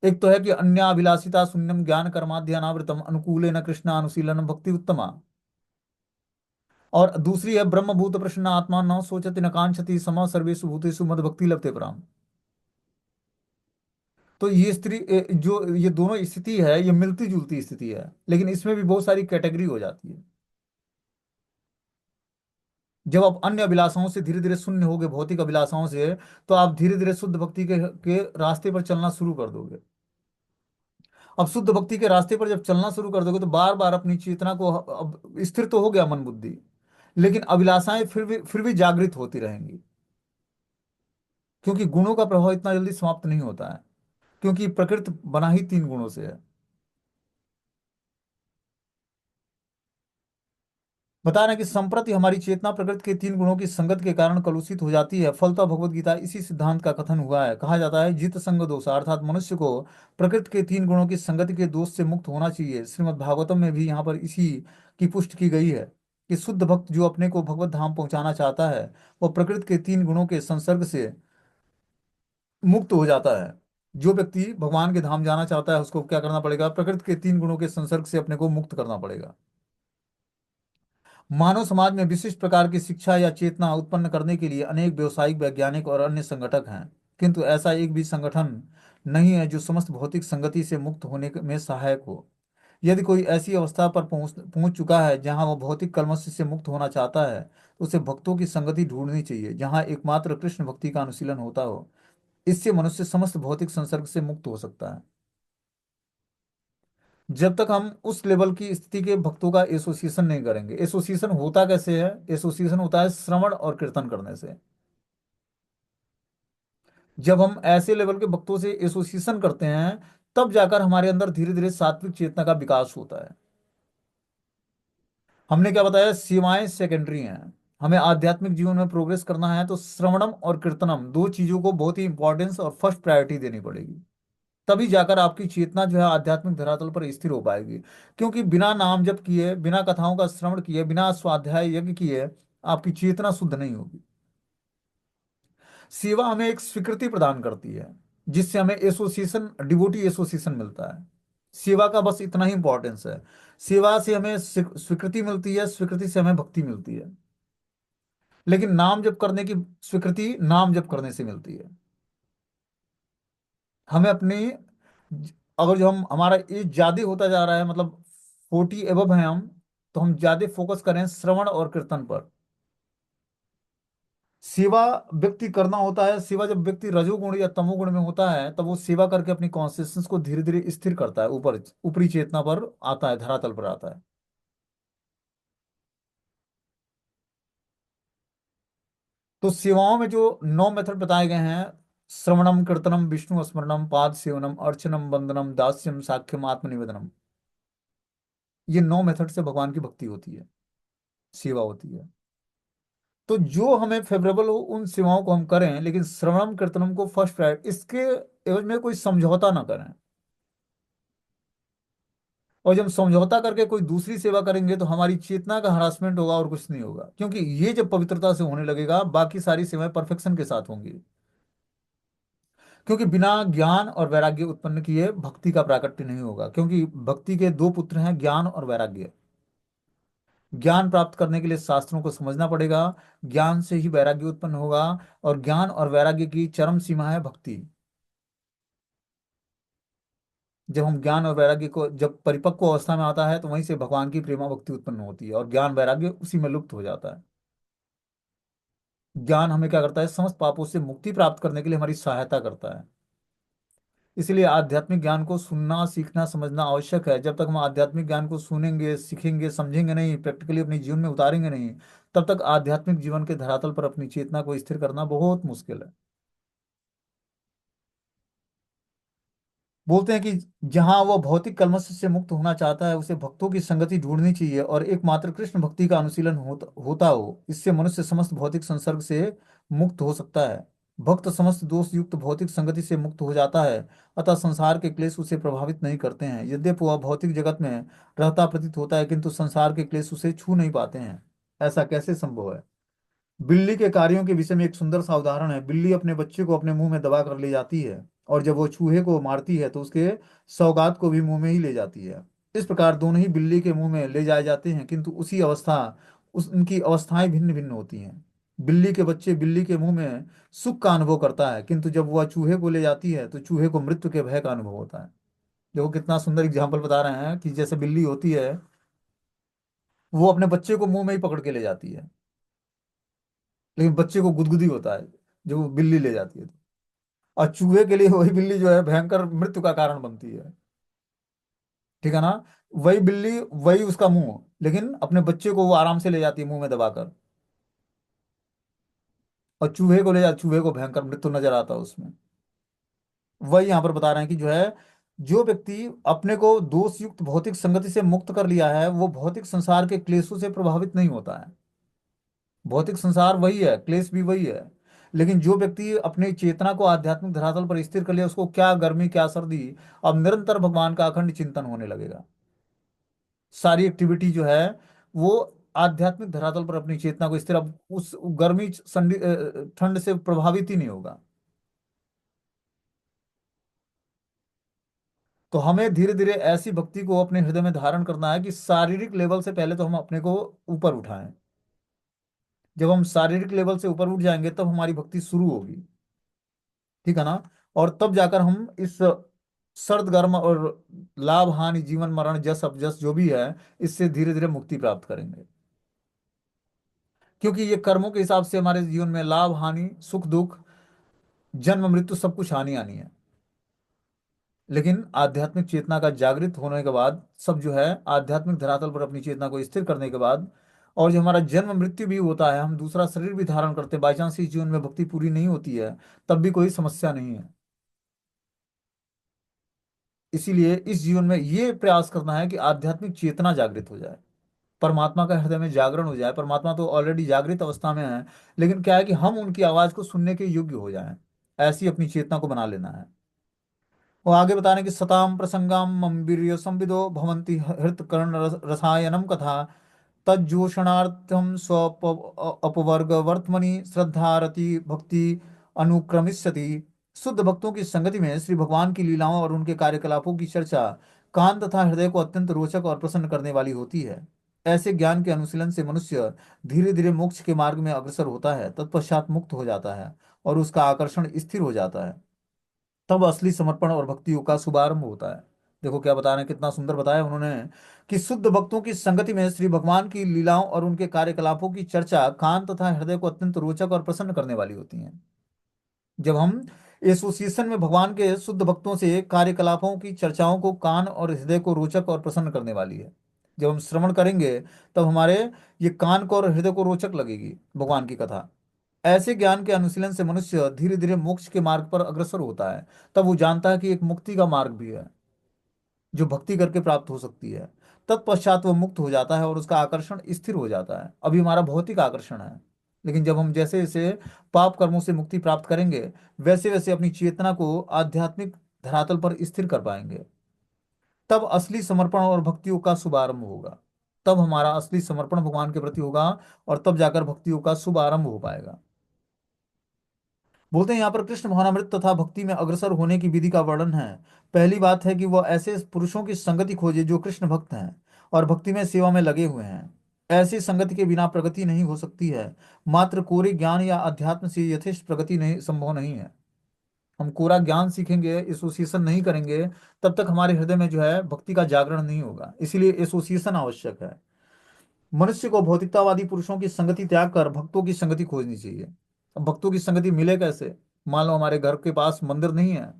एक तो है कि अन्याभिलाषिता शून्यम ज्ञान कर्माध्यानावृतम अनुकूले न कृष्ण अनुशीलन भक्ति उत्तमा। और दूसरी है ब्रह्मभूत प्रसन्न आत्मा न सोचति न कांक्षति सम सर्वेषु भूतेषु मद भक्ति लभते पराम। तो ये जो ये दोनों स्थिति है, ये मिलती जुलती स्थिति है, लेकिन इसमें भी बहुत सारी कैटेगरी हो जाती है। जब आप अन्य अभिलाषाओं से धीरे धीरे शून्य होगे, भौतिक अभिलाषाओं से, तो आप धीरे धीरे शुद्ध भक्ति के रास्ते पर चलना शुरू कर दोगे। अब शुद्ध भक्ति के रास्ते पर जब चलना शुरू कर दोगे, तो बार बार अपनी चेतना को, अब स्थिर तो हो गया मन बुद्धि, लेकिन अभिलाषाएं फिर भी जागृत होती रहेंगी, क्योंकि गुणों का प्रभाव इतना जल्दी समाप्त नहीं होता है, क्योंकि प्रकृति बना ही तीन गुणों से है। बता रहे हैं कि संप्रति हमारी चेतना प्रकृति के तीन गुणों की संगत के कारण कलुषित हो जाती है। फलतः भगवत गीता इसी सिद्धांत का कथन हुआ है। कहा जाता है जित संग दोष, अर्थात मनुष्य को प्रकृति के तीन गुणों की संगति के दोष से मुक्त होना चाहिए। श्रीमद् भागवतम में भी यहाँ पर इसी की पुष्टि की गई है कि शुद्ध भक्त जो अपने को भगवत धाम पहुंचाना चाहता है, वह प्रकृति के तीन गुणों के संसर्ग से मुक्त हो जाता है। जो व्यक्ति भगवान के धाम जाना चाहता है, उसको क्या करना पड़ेगा? प्रकृति के तीन गुणों के संसर्ग से अपने को मुक्त करना पड़ेगा। मानव समाज में विशिष्ट प्रकार की शिक्षा या चेतना उत्पन्न करने के लिए अनेक व्यवसायिक, वैज्ञानिक और अन्य संगठक हैं, किंतु ऐसा एक भी संगठन नहीं है जो समस्त भौतिक संगति से मुक्त होने में सहायक हो। यदि कोई ऐसी अवस्था पर पहुंच चुका है जहां वह भौतिक कलमश से मुक्त होना चाहता है, तो उसे भक्तों की संगति ढूंढनी चाहिए जहां एकमात्र कृष्ण भक्ति का अनुशीलन होता हो। इससे मनुष्य समस्त भौतिक संसर्ग से मुक्त हो सकता है। जब तक हम उस लेवल की स्थिति के भक्तों का एसोसिएशन नहीं करेंगे। एसोसिएशन होता कैसे है? एसोसिएशन होता है श्रवण और कीर्तन करने से। जब हम ऐसे लेवल के भक्तों से एसोसिएशन करते हैं, तब जाकर हमारे अंदर धीरे धीरे सात्विक चेतना का विकास होता है। हमने क्या बताया? सेवाएं सेकेंडरी हैं। हमें आध्यात्मिक जीवन में प्रोग्रेस करना है तो श्रवणम और कीर्तनम, दो चीजों को बहुत ही इंपॉर्टेंस और फर्स्ट प्रायोरिटी देनी पड़ेगी। तभी जाकर आपकी चेतना जो है आध्यात्मिक धरातल पर स्थिर हो पाएगी। क्योंकि बिना नाम जप किए, बिना कथाओं का श्रवण किए, बिना स्वाध्याय यज्ञ किए आपकी चेतना शुद्ध नहीं होगी। सेवा हमें एक स्वीकृति प्रदान करती है, जिससे हमें एसोसिएशन, डिवोटी एसोसिएशन मिलता है। सेवा का बस इतना ही इंपॉर्टेंस है। सेवा से हमें स्वीकृति मिलती है, स्वीकृति से हमें भक्ति मिलती है। लेकिन नाम जप करने की स्वीकृति नाम जप करने से मिलती है। हमें अपनी, अगर जो हम, हमारा एज ज्यादा होता जा रहा है, मतलब 40 एबव है हम, तो हम ज्यादा फोकस करें श्रवण और कीर्तन पर। सेवा व्यक्ति करना होता है। सेवा जब व्यक्ति रजोगुण या तमोगुण में होता है, तब वो सेवा करके अपनी कॉन्शियसनेस को धीरे धीरे स्थिर करता है, ऊपर ऊपरी चेतना पर आता है, धरातल पर आता है। तो सेवाओं में जो 9 मेथड बताए गए हैं, श्रवणम कीर्तनम विष्णु स्मरणम पाद सेवनम अर्चनम वंदनम दास्यम साख्यम आत्मनिवेदनम, ये 9 मेथड से भगवान की भक्ति होती है, सेवा होती है। तो जो हमें फेवरेबल हो उन सेवाओं को हम करें, लेकिन श्रवणम कीर्तनम को फर्स्ट प्रायोरिटी, इसके एवज में कोई समझौता ना करें। और जब हम समझौता करके कोई दूसरी सेवा करेंगे तो हमारी चेतना का हरासमेंट होगा और कुछ नहीं होगा, क्योंकि ये जब पवित्रता से होने लगेगा बाकी सारी सेवाएं परफेक्शन के साथ होंगी। क्योंकि बिना ज्ञान और वैराग्य उत्पन्न किए भक्ति का प्राकट्य नहीं होगा, क्योंकि भक्ति के दो पुत्र हैं, ज्ञान और वैराग्य। ज्ञान प्राप्त करने के लिए शास्त्रों को समझना पड़ेगा, ज्ञान से ही वैराग्य उत्पन्न होगा। और ज्ञान और वैराग्य की चरम सीमा है भक्ति। जब हम ज्ञान और वैराग्य को, जब परिपक्व अवस्था में आता है तो वहीं से भगवान की प्रेमा भक्ति उत्पन्न होती है, और ज्ञान वैराग्य उसी में लुप्त हो जाता है। ज्ञान हमें क्या करता है, समस्त पापों से मुक्ति प्राप्त करने के लिए हमारी सहायता करता है। इसलिए आध्यात्मिक ज्ञान को सुनना, सीखना, समझना आवश्यक है। जब तक हम आध्यात्मिक ज्ञान को सुनेंगे, सीखेंगे, समझेंगे नहीं, प्रैक्टिकली अपने जीवन में उतारेंगे नहीं, तब तक आध्यात्मिक जीवन के धरातल पर अपनी चेतना को स्थिर करना बहुत मुश्किल है। बोलते हैं कि जहां वह भौतिक कलमश से मुक्त होना चाहता है उसे भक्तों की संगति ढूंढनी चाहिए, और एकमात्र कृष्ण भक्ति का अनुशीलन होता हो, इससे मनुष्य समस्त भौतिक संसर्ग से मुक्त हो सकता है। भक्त समस्त दोष युक्त भौतिक संगति से मुक्त हो जाता है, अतः संसार के क्लेश उसे प्रभावित नहीं करते हैं। यद्यपि वह भौतिक जगत में रहता प्रतीत होता है, किंतु संसार के क्लेश उसे छू नहीं पाते हैं। ऐसा कैसे संभव है? बिल्ली के कार्यों के विषय में एक सुंदर सा उदाहरण है। बिल्ली अपने बच्चे को अपने मुंह में दबा कर ले जाती है, और जब वो चूहे को मारती है तो उसके सौगात को भी मुंह में ही ले जाती है। इस प्रकार दोनों ही बिल्ली के मुंह में ले जाए जाते हैं, किंतु उसी अवस्था, उनकी अवस्थाएं भिन्न भिन्न होती हैं। बिल्ली के बच्चे बिल्ली के मुंह में सुख का अनुभव करता है, किंतु जब वह चूहे को ले जाती है तो चूहे को मृत्यु के भय का अनुभव होता है। देखो कितना सुंदर एग्जाम्पल बता रहे हैं कि जैसे बिल्ली होती है, वो अपने बच्चे को मुंह में ही पकड़ के ले जाती है, लेकिन बच्चे को गुदगुदी होता है जो वो बिल्ली ले जाती है। और चूहे के लिए वही बिल्ली जो है भयंकर मृत्यु का कारण बनती है। ठीक है ना? वही बिल्ली, वही उसका मुंह, लेकिन अपने बच्चे को वो आराम से ले जाती है मुंह में दबाकर। और चूहे को ले जा, चूहे को भयंकर मृत्यु नजर आता है उसमें। वही यहाँ पर बता रहे हैं कि जो है, जो व्यक्ति अपने को दोष युक्त भौतिक संगति से मुक्त कर लिया है वो भौतिक संसार के क्लेशों से प्रभावित नहीं होता है। भौतिक संसार वही है, क्लेश भी वही है, लेकिन जो व्यक्ति अपनी चेतना को आध्यात्मिक धरातल पर स्थिर कर लिया, उसको क्या गर्मी क्या सर्दी, अब निरंतर भगवान का अखंड चिंतन होने लगेगा। सारी एक्टिविटी जो है वो आध्यात्मिक धरातल पर अपनी चेतना को स्थिर, अब उस गर्मी ठंड से प्रभावित ही नहीं होगा। तो हमें धीरे धीरे ऐसी भक्ति को अपने हृदय में धारण करना है कि शारीरिक लेवल से पहले तो हम अपने को ऊपर उठाएं। जब हम शारीरिक लेवल से ऊपर उठ जाएंगे तब हमारी भक्ति शुरू होगी। ठीक है ना? और तब जाकर हम इस सर्द गर्म और लाभ हानि, जीवन मरण, जस अपजस जो भी है, इससे धीरे धीरे मुक्ति प्राप्त करेंगे। क्योंकि ये कर्मों के हिसाब से हमारे जीवन में लाभ हानि, सुख दुख, जन्म मृत्यु सब कुछ हानि आनी है। लेकिन आध्यात्मिक चेतना का जागृत होने के बाद, सब जो है आध्यात्मिक धरातल पर अपनी चेतना को स्थिर करने के बाद, और जो हमारा जन्म मृत्यु भी होता है, हम दूसरा शरीर भी धारण करते हैं, बाई चांस इस जीवन में भक्ति पूरी नहीं होती है, तब भी कोई समस्या नहीं है। इसीलिए इस जीवन में ये प्रयास करना है कि आध्यात्मिक चेतना जागृत हो जाए, परमात्मा का हृदय में जागरण हो जाए। परमात्मा तो ऑलरेडी जागृत अवस्था में है, लेकिन क्या है कि हम उनकी आवाज को सुनने के योग्य हो जाएं। ऐसी अपनी चेतना को बना लेना है। वो आगे बता रहे हैं कि सताम प्रसंगाम मम वीर्य संविदो भवन्ति हृत कर्ण रसायनम कथा तज्जोषणार्थम स्व अपवर्ग वर्तमनि श्रद्धारति भक्ति अनुक्रमिष्यति। शुद्ध भक्तों की संगति में श्री भगवान की लीलाओं और उनके कार्यकलापों की चर्चा कान तथा हृदय को अत्यंत रोचक और प्रसन्न करने वाली होती है। ऐसे ज्ञान के अनुशीलन से मनुष्य धीरे धीरे मोक्ष के मार्ग में अग्रसर होता है, तत्पश्चात मुक्त हो जाता है और उसका आकर्षण स्थिर हो जाता है। तब असली समर्पण और भक्ति योग का शुभारंभ होता है। देखो क्या बता रहे हैं, कितना सुंदर बताया उन्होंने कि शुद्ध भक्तों की संगति में श्री भगवान की लीलाओं और उनके कार्यकलापों की चर्चा कान तथा हृदय को अत्यंत रोचक और प्रसन्न करने वाली होती है। जब हम एसोसिएशन में भगवान के शुद्ध भक्तों से कार्यकलापों की चर्चाओं को कान और हृदय को रोचक और प्रसन्न करने वाली है। जब हम श्रवण करेंगे तब हमारे ये कान को और हृदय को रोचक लगेगी भगवान की कथा। ऐसे ज्ञान के अनुशीलन से मनुष्य धीरे धीरे मोक्ष के मार्ग पर अग्रसर होता है। तब वो जानता है कि एक मुक्ति का मार्ग भी है जो भक्ति करके प्राप्त हो सकती है। तत्पश्चात वो मुक्त हो जाता है और उसका आकर्षण स्थिर हो जाता है। अभी हमारा भौतिक आकर्षण है, लेकिन जब हम जैसे जैसे पाप कर्मों से मुक्ति प्राप्त करेंगे, वैसे वैसे अपनी चेतना को आध्यात्मिक धरातल पर स्थिर कर पाएंगे। तब असली समर्पण और भक्तियों का शुभारंभ होगा। तब हमारा असली समर्पण भगवान के प्रति होगा, और तब जाकर भक्तियों का शुभारंभ हो पाएगा। बोलते हैं यहाँ पर कृष्ण भावनामृत तथा भक्ति में अग्रसर होने की विधि का वर्णन है। पहली बात है कि वह ऐसे पुरुषों की संगति खोजे जो कृष्ण भक्त हैं और भक्ति में सेवा में लगे हुए हैं। ऐसी संगति के बिना प्रगति नहीं हो सकती है। मात्र कोरे ज्ञान या अध्यात्म से यथेष्ट प्रगति नहीं संभव नहीं है। हम कोरा ज्ञान सीखेंगे, एसोसिएशन नहीं करेंगे, तब तक हमारे हृदय में जो है भक्ति का जागरण नहीं होगा। इसीलिए एसोसिएशन आवश्यक है। मनुष्य को भौतिकतावादी पुरुषों की संगति त्याग कर भक्तों की संगति खोजनी चाहिए। अब भक्तों की संगति मिले कैसे? मान लो हमारे घर के पास मंदिर नहीं है,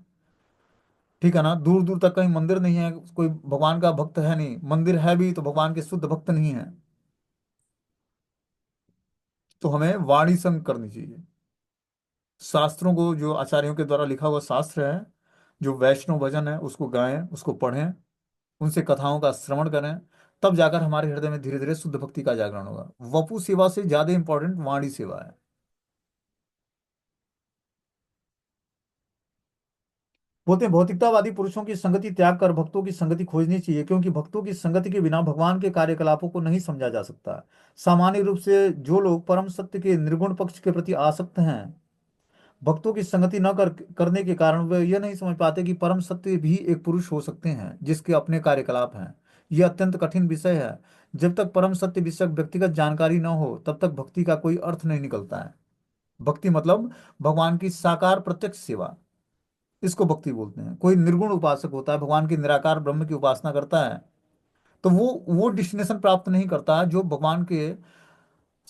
ठीक है ना, दूर दूर तक कहीं मंदिर नहीं है, कोई भगवान का भक्त है नहीं, मंदिर है भी तो भगवान के शुद्ध भक्त नहीं है, तो हमें वाणी संग करनी चाहिए। शास्त्रों को, जो आचार्यों के द्वारा लिखा हुआ शास्त्र है, जो वैष्णव भजन है, उसको गाएं, उसको पढ़ें, उनसे कथाओं का श्रवण करें। तब जाकर हमारे हृदय में धीरे धीरे शुद्ध भक्ति का जागरण होगा। वपु सेवा से ज्यादा इंपॉर्टेंट वाणी सेवा है। बोलते हैं भौतिकतावादी पुरुषों की संगति त्याग कर भक्तों की संगति खोजनी चाहिए, क्योंकि भक्तों की संगति के बिना भगवान के कार्यकलापों को नहीं समझा जा सकता। सामान्य रूप से जो लोग परम सत्य के निर्गुण पक्ष के प्रति आसक्त हैं, भक्तों की संगति न करने के कारण वे यह नहीं समझ पाते कि परम सत्य भी एक पुरुष हो सकते हैं जिसके अपने कार्यकलाप हैं। यह अत्यंत कठिन विषय है। जब तक परम सत्य विषयक व्यक्तिगत जानकारी न हो, तब तक भक्ति का कोई अर्थ नहीं निकलता है। भक्ति मतलब भगवान की साकार प्रत्यक्ष सेवा, इसको भक्ति बोलते हैं। कोई निर्गुण उपासक होता है, भगवान की निराकार ब्रह्म की उपासना करता है, तो वो डिस्टिनेशन प्राप्त नहीं करता जो भगवान के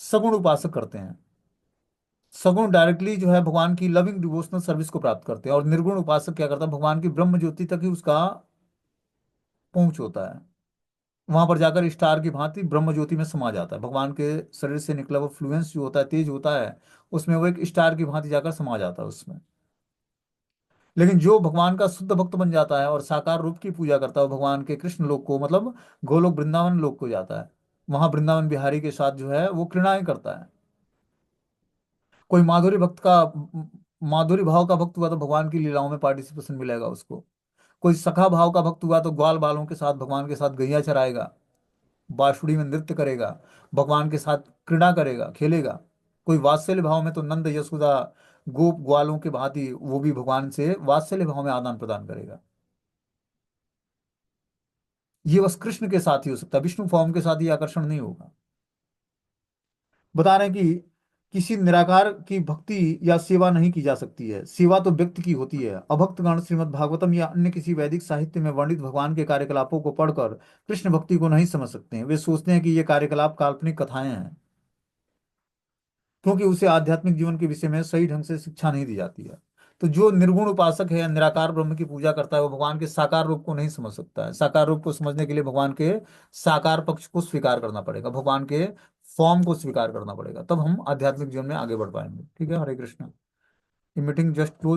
सगुण उपासक करते हैं। सगुण डायरेक्टली जो है भगवान की लविंग डिवोशनल सर्विस को प्राप्त करते हैं, और निर्गुण उपासक क्या करता है, भगवान की ब्रह्म ज्योति तक ही उसका पहुंच होता है। वहां पर जाकर स्टार की भांति ब्रह्म ज्योति में समा जाता है। भगवान के शरीर से निकला वो फ्लुएंस जो होता है, तेज होता है, उसमें वो एक स्टार की भांति जाकर समा जाता है उसमें। लेकिन जो भगवान का शुद्ध भक्त बन जाता है और साकार रूप की पूजा करता है, वो भगवान के कृष्ण लोक को, मतलब गोलोक वृंदावन लोक को जाता है। वहां वृंदावन बिहारी के साथ जो है वो क्रीड़ाएं करता है। कोई माधुरी भाव का भक्त हुआ तो भगवान की लीलाओं में पार्टिसिपेशन मिलेगा उसको। कोई सखा भाव का भक्त हुआ तो ग्वाल बालों के साथ भगवान के साथ गैया चराएगा, बांसुरी में नृत्य करेगा, भगवान के साथ क्रीड़ा करेगा, खेलेगा। कोई वात्सल्य भाव में तो नंद यशोदा गोप ग्वालों के भांति वो भी भगवान से वात्सल्य भाव में आदान प्रदान करेगा। ये बस कृष्ण के साथ ही हो सकता है, विष्णु फॉर्म के साथ ही आकर्षण नहीं होगा। बता रहे हैं कि किसी निराकार की भक्ति या सेवा नहीं की जा सकती है। सेवा तो व्यक्ति की होती है। अभक्तगण श्रीमद् भागवतम या अन्य किसी वैदिक साहित्य में वर्णित भगवान के कार्यकलापों को पढ़कर कृष्ण भक्ति को नहीं समझ सकते हैं। वे सोचते हैं कि ये कार्यकलाप काल्पनिक कथाएं हैं, क्योंकि उसे आध्यात्मिक जीवन के विषय में सही ढंग से शिक्षा नहीं दी जाती है। तो जो निर्गुण उपासक है, निराकार ब्रह्म की पूजा करता है, वो भगवान के साकार रूप को नहीं समझ सकता है। साकार रूप को समझने के लिए भगवान के साकार पक्ष को स्वीकार करना पड़ेगा, भगवान के फॉर्म को स्वीकार करना पड़ेगा, तब हम आध्यात्मिक जीवन में आगे बढ़ पाएंगे। ठीक है, हरे कृष्ण। ये मीटिंग जस्ट क्लोज।